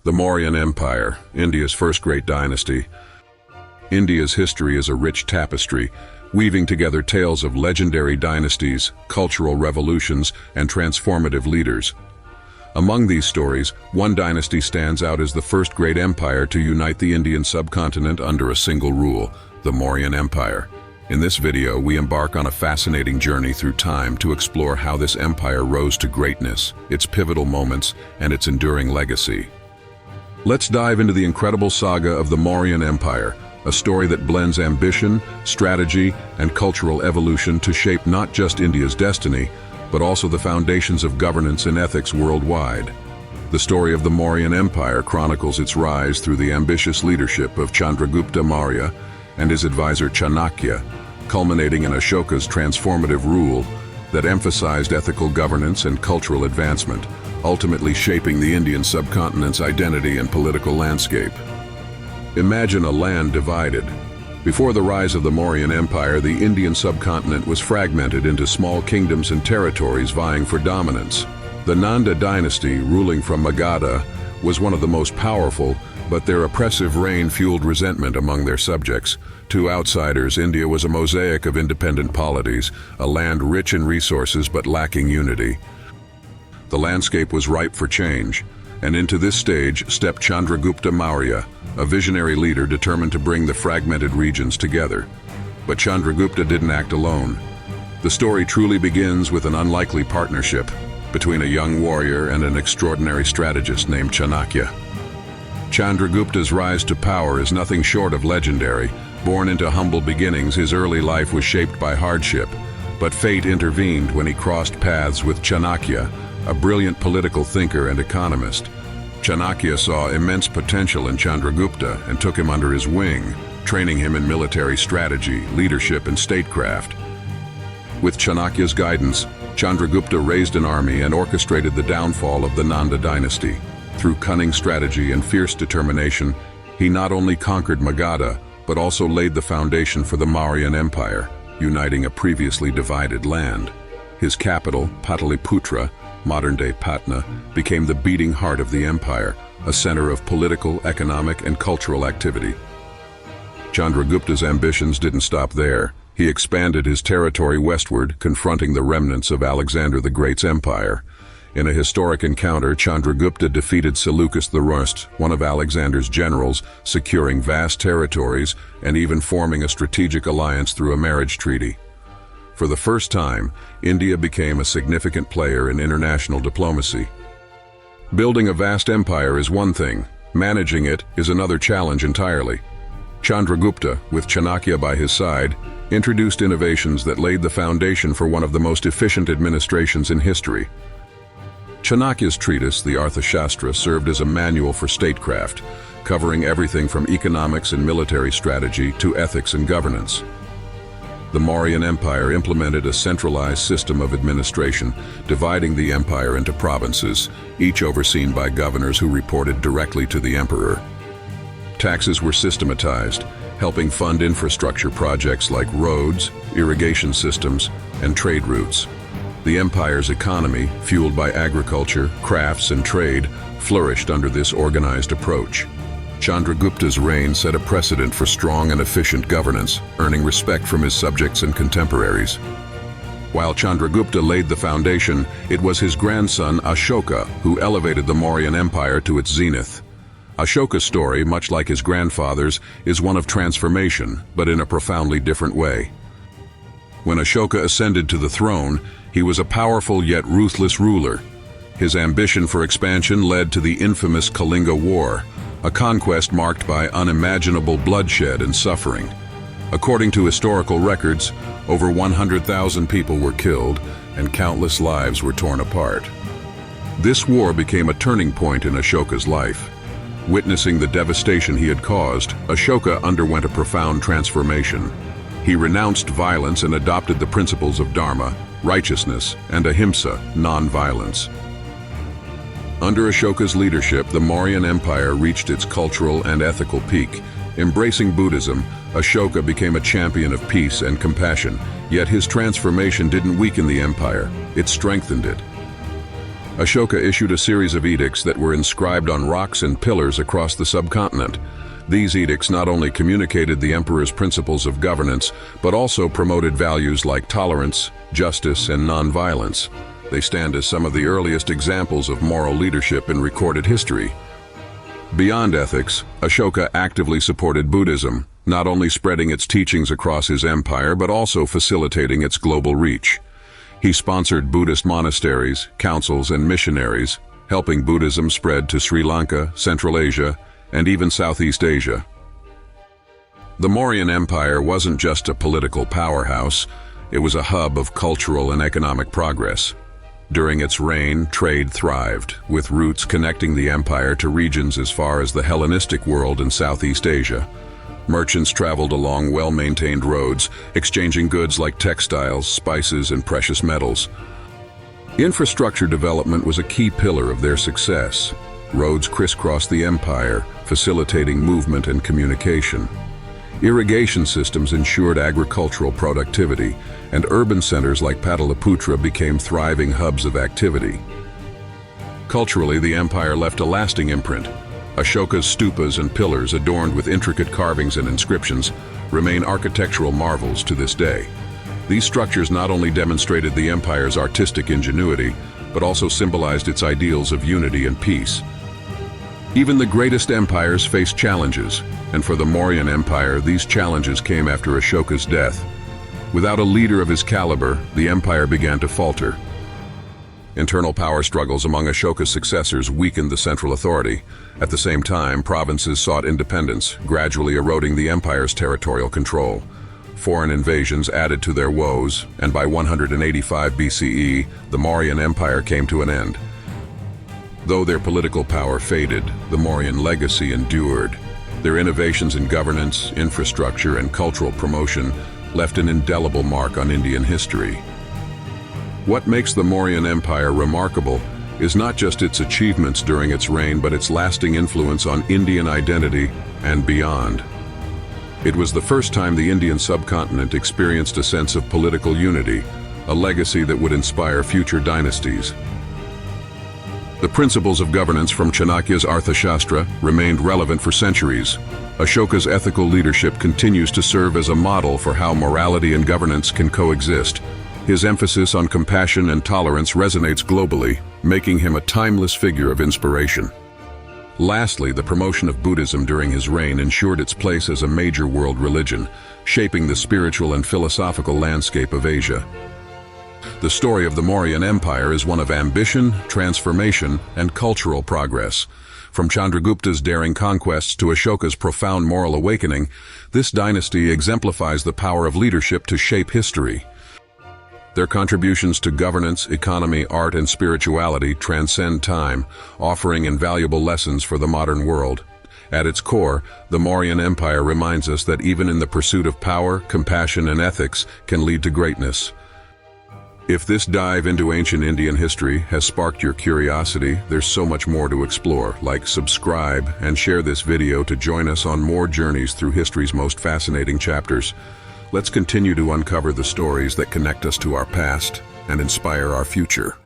The Mauryan Empire, India's first great dynasty. India's history is a rich tapestry, weaving together tales of legendary dynasties, cultural revolutions, and transformative leaders. Among these stories, one dynasty stands out as the first great empire to unite the Indian subcontinent under a single rule, the Mauryan Empire. In this video, we embark on a fascinating journey through time to explore how this empire rose to greatness, its pivotal moments, and its enduring legacy. Let's dive into the incredible saga of the Mauryan Empire, a story that blends ambition, strategy, and cultural evolution to shape not just India's destiny, but also the foundations of governance and ethics worldwide. The story of the Mauryan Empire chronicles its rise through the ambitious leadership of Chandragupta Maurya and his advisor Chanakya, culminating in Ashoka's transformative rule that emphasized ethical governance and cultural advancement, ultimately shaping the Indian subcontinent's identity and political landscape. Imagine a land divided. Before the rise of the Mauryan Empire, the Indian subcontinent was fragmented into small kingdoms and territories vying for dominance. The Nanda dynasty, ruling from Magadha, was one of the most powerful, but their oppressive reign fueled resentment among their subjects. To outsiders, India was a mosaic of independent polities, a land rich in resources but lacking unity. The landscape was ripe for change, and into this stage stepped Chandragupta Maurya, a visionary leader determined to bring the fragmented regions together. But Chandragupta didn't act alone. The story truly begins with an unlikely partnership between a young warrior and an extraordinary strategist named Chanakya. Chandragupta's rise to power is nothing short of legendary. Born into humble beginnings, his early life was shaped by hardship, but fate intervened when he crossed paths with Chanakya, a brilliant political thinker and economist. Chanakya saw immense potential in Chandragupta and took him under his wing, training him in military strategy, leadership, and statecraft. With Chanakya's guidance, Chandragupta raised an army and orchestrated the downfall of the Nanda dynasty. Through cunning strategy and fierce determination, he not only conquered Magadha, but also laid the foundation for the Mauryan Empire, uniting a previously divided land. His capital, Pataliputra, modern-day Patna, became the beating heart of the empire, a center of political, economic, and cultural activity. Chandragupta's ambitions didn't stop there. He expanded his territory westward, confronting the remnants of Alexander the Great's empire. In a historic encounter, Chandragupta defeated Seleucus I, one of Alexander's generals, securing vast territories and even forming a strategic alliance through a marriage treaty. For the first time, India became a significant player in international diplomacy. Building a vast empire is one thing, managing it is another challenge entirely. Chandragupta, with Chanakya by his side, introduced innovations that laid the foundation for one of the most efficient administrations in history. Chanakya's treatise, the Arthashastra, served as a manual for statecraft, covering everything from economics and military strategy to ethics and governance. The Mauryan Empire implemented a centralized system of administration, dividing the empire into provinces, each overseen by governors who reported directly to the emperor. Taxes were systematized, helping fund infrastructure projects like roads, irrigation systems, and trade routes. The empire's economy, fueled by agriculture, crafts, and trade, flourished under this organized approach. Chandragupta's reign set a precedent for strong and efficient governance, earning respect from his subjects and contemporaries. While Chandragupta laid the foundation, it was his grandson Ashoka who elevated the Mauryan Empire to its zenith. Ashoka's story, much like his grandfather's, is one of transformation, but in a profoundly different way. When Ashoka ascended to the throne, he was a powerful yet ruthless ruler. His ambition for expansion led to the infamous Kalinga War, a conquest marked by unimaginable bloodshed and suffering. According to historical records, over 100,000 people were killed and countless lives were torn apart. This war became a turning point in Ashoka's life. Witnessing the devastation he had caused, Ashoka underwent a profound transformation. He renounced violence and adopted the principles of dharma, righteousness, and ahimsa, non-violence. Under Ashoka's leadership, the Mauryan Empire reached its cultural and ethical peak. Embracing Buddhism, Ashoka became a champion of peace and compassion, yet his transformation didn't weaken the empire, it strengthened it. Ashoka issued a series of edicts that were inscribed on rocks and pillars across the subcontinent. These edicts not only communicated the emperor's principles of governance, but also promoted values like tolerance, justice, and nonviolence. They stand as some of the earliest examples of moral leadership in recorded history. Beyond ethics, Ashoka actively supported Buddhism, not only spreading its teachings across his empire, but also facilitating its global reach. He sponsored Buddhist monasteries, councils, and missionaries, helping Buddhism spread to Sri Lanka, Central Asia, and even Southeast Asia. The Mauryan Empire wasn't just a political powerhouse, it was a hub of cultural and economic progress. During its reign, trade thrived, with routes connecting the empire to regions as far as the Hellenistic world and Southeast Asia. Merchants traveled along well-maintained roads, exchanging goods like textiles, spices, and precious metals. Infrastructure development was a key pillar of their success. Roads crisscrossed the empire, facilitating movement and communication. Irrigation systems ensured agricultural productivity, and urban centers like Pataliputra became thriving hubs of activity. Culturally, the empire left a lasting imprint. Ashoka's stupas and pillars, adorned with intricate carvings and inscriptions, remain architectural marvels to this day. These structures not only demonstrated the empire's artistic ingenuity, but also symbolized its ideals of unity and peace. Even the greatest empires faced challenges, and for the Mauryan Empire, these challenges came after Ashoka's death. Without a leader of his caliber, the empire began to falter. Internal power struggles among Ashoka's successors weakened the central authority. At the same time, provinces sought independence, gradually eroding the empire's territorial control. Foreign invasions added to their woes, and by 185 BCE, the Mauryan Empire came to an end. Though their political power faded, the Mauryan legacy endured. Their innovations in governance, infrastructure, and cultural promotion left an indelible mark on Indian history. What makes the Mauryan Empire remarkable is not just its achievements during its reign, but its lasting influence on Indian identity and beyond. It was the first time the Indian subcontinent experienced a sense of political unity, a legacy that would inspire future dynasties. The principles of governance from Chanakya's Arthashastra remained relevant for centuries. Ashoka's ethical leadership continues to serve as a model for how morality and governance can coexist. His emphasis on compassion and tolerance resonates globally, making him a timeless figure of inspiration. Lastly, the promotion of Buddhism during his reign ensured its place as a major world religion, shaping the spiritual and philosophical landscape of Asia. The story of the Mauryan Empire is one of ambition, transformation, and cultural progress. From Chandragupta's daring conquests to Ashoka's profound moral awakening, this dynasty exemplifies the power of leadership to shape history. Their contributions to governance, economy, art, and spirituality transcend time, offering invaluable lessons for the modern world. At its core, the Mauryan Empire reminds us that even in the pursuit of power, compassion, and ethics can lead to greatness. If this dive into ancient Indian history has sparked your curiosity, there's so much more to explore. Like, subscribe, and share this video to join us on more journeys through history's most fascinating chapters. Let's continue to uncover the stories that connect us to our past and inspire our future.